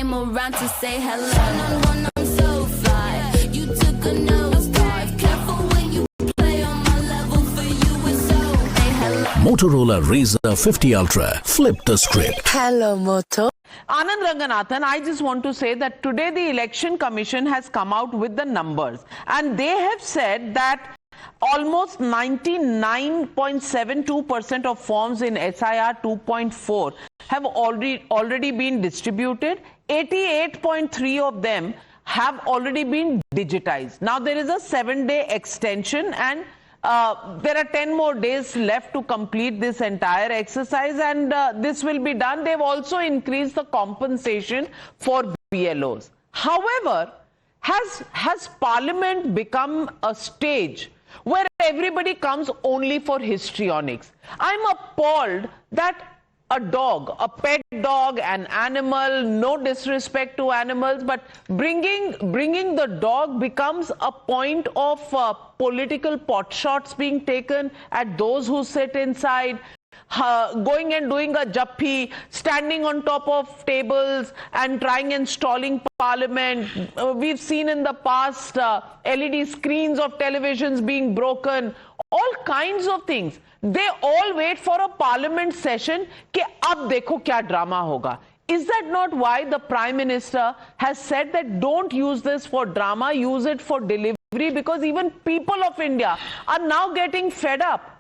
came around to say hello. One, I'm so fly. You took a nosedive. Careful when you play on my level. For you it's so. Hey, hello. Motorola Razr 50 Ultra. Flip the script. Hello, Moto. Anand Ranganathan, I just want to say that today the Election Commission has come out with the numbers, and they have said that almost 99.72% of forms in SIR 2.4 have already been distributed. 88.3 of them have already been digitized. Now there is a 7-day extension, and there are 10 more days left to complete this entire exercise, and this will be done. They've also increased the compensation for BLOs. However, has Parliament become a stage where everybody comes only for histrionics? I'm appalled that a dog, a pet dog, an animal, no disrespect to animals, but bringing the dog becomes a point of political pot shots being taken at those who sit inside, going and doing a jappi, standing on top of tables and trying and stalling Parliament. We've seen in the past LED screens of televisions being broken, all kinds of things. They all wait for a Parliament session कि अब देखो क्या drama होगा. Is that not why the Prime Minister has said that don't use this for drama, use it for delivery? Because even people of India are now getting fed up.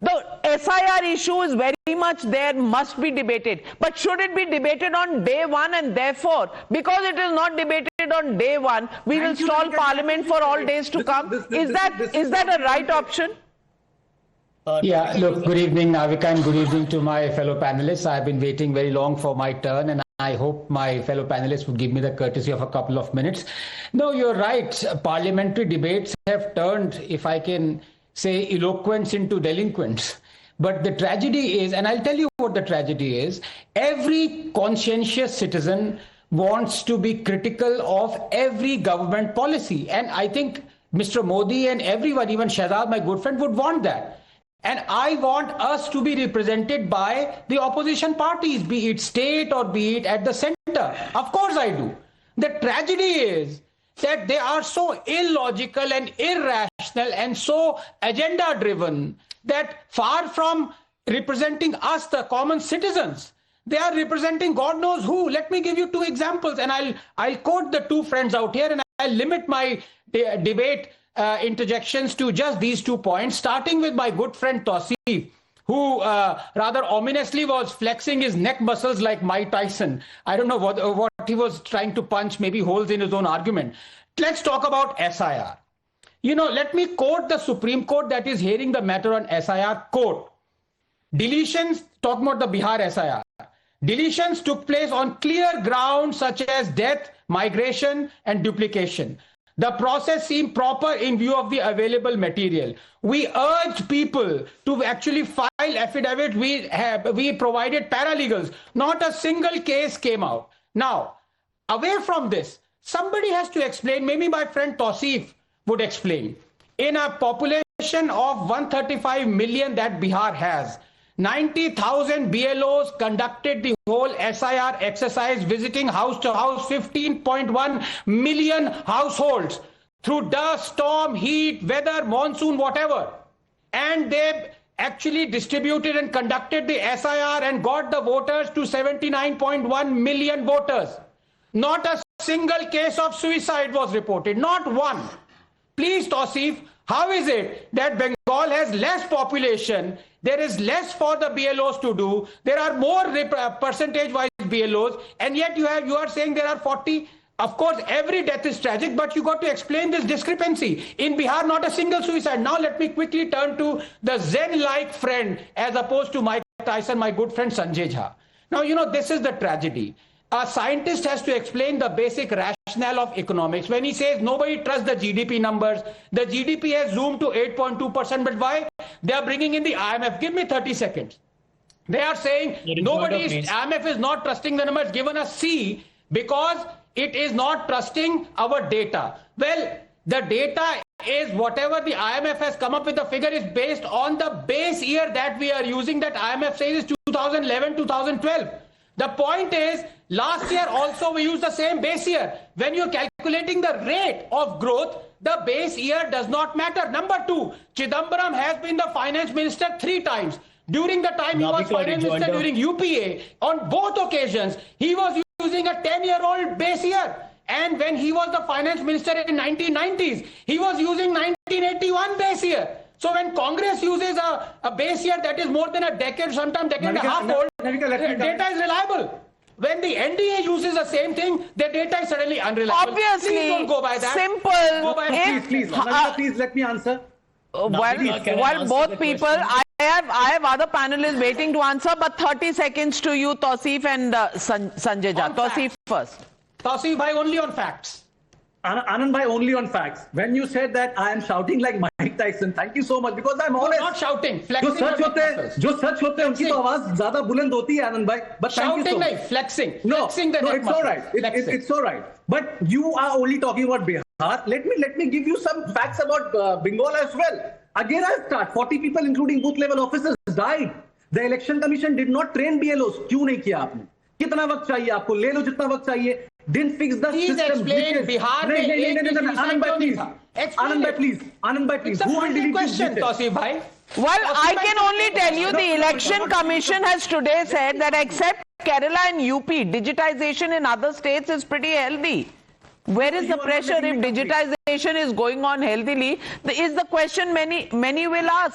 The SIR issue is very much there, must be debated. But should it be debated on day one, and therefore, because it is not debated on day one, we will stall Parliament for all days to come? Is that a right option? Yeah, look, good evening, Navika, and good evening to my fellow panelists. I've been waiting very long for my turn, and I hope my fellow panelists would give me the courtesy of a couple of minutes. No, you're right. Parliamentary debates have turned, if I can say, eloquence into delinquents. But the tragedy is, and I'll tell you what the tragedy is, every conscientious citizen wants to be critical of every government policy. And I think Mr. Modi and everyone, even Shahzad, my good friend, would want that. And I want us to be represented by the opposition parties, be it state or be it at the center. Of course I do. The tragedy is that they are so illogical and irrational and so agenda driven that far from representing us, the common citizens, they are representing God knows who. Let me give you two examples, and I'll quote the two friends out here, and I'll limit my debate interjections to just these 2 points, starting with my good friend Tausif, who rather ominously was flexing his neck muscles like Mike Tyson. I don't know what he was trying to punch, maybe holes in his own argument. Let's talk about SIR. You know, let me quote the Supreme Court that is hearing the matter on SIR. Quote, deletions, talking about the Bihar SIR, deletions took place on clear grounds such as death, migration, and duplication. The process seemed proper in view of the available material. We urged people to actually file affidavit. We provided paralegals. Not a single case came out. Now, away from this, somebody has to explain. Maybe my friend Tausif would explain. In a population of 135 million that Bihar has, 90,000 BLOs conducted the whole SIR exercise, visiting house to house, 15.1 million households through dust, storm, heat, weather, monsoon, whatever. And they actually distributed and conducted the SIR and got the voters to 79.1 million voters. Not a single case of suicide was reported, not one. Please, Tausif, how is it that Bengal has less population? There is less for the BLOs to do. There are more percentage-wise BLOs, and yet you are saying there are 40. Of course, every death is tragic, but you got to explain this discrepancy. In Bihar, not a single suicide. Now let me quickly turn to the Zen-like friend, as opposed to Mike Tyson, my good friend Sanjay Jha. Now, you know, this is the tragedy. A scientist has to explain the basic rationale of economics. When he says nobody trusts the GDP numbers, the GDP has zoomed to 8.2%, but why? They are bringing in the IMF. Give me 30 seconds. They are saying IMF is not trusting the numbers, given a C because it is not trusting our data. Well, the data is whatever the IMF has come up with. The figure is based on the base year that we are using, that IMF says is 2011, 2012. The point is, last year also we used the same base year. When you're calculating the rate of growth, the base year does not matter. Number two, Chidambaram has been the finance minister 3 times. During the time he was finance minister during UPA, on both occasions, he was using a 10-year-old base year. And when he was the finance minister in 1990s, he was using 1981 base year. So when Congress uses a base year that is more than a decade, sometimes decade and a half old, data is reliable. When the NDA uses the same thing, the data is suddenly unreliable. Obviously, please don't go by that. Simple. Go by Please, please let me answer. While both people, I have other panelists waiting to answer, but 30 seconds to you, Tausif and Sanjay Jha. Tausif first. Tausif bhai, only on facts. Anand bhai, only on facts. When you said that I am shouting like Mike Tyson, thank you so much, because I'm honest. Not shouting, flexing. जो सच होते हैं उनकी तो आवाज ज्यादा बुलंद होती है आनंद भाई. But thank you so much. Shouting, flexing. No, it's all right. It's all right. But you are only talking about Bihar. Let me give you some facts about Bengal as well. Again, I start. 40 people, including booth level officers, died. The election commission did not train BLOs. क्यों नहीं किया आपने? कितना वक्त चाहिए आपको? ले लो जितना वक्त चाहिए. Didn't fix the Please system. explain. Bihar में Anand bhai, please. Anand bhai, please. It's a Who will funding delete question, this? Tausif bhai. Well, I can only tell you the Election Commission has today said that except Kerala and UP, digitization in other states is pretty healthy. Where is the pressure if digitization is going on healthily? Is the question many will ask.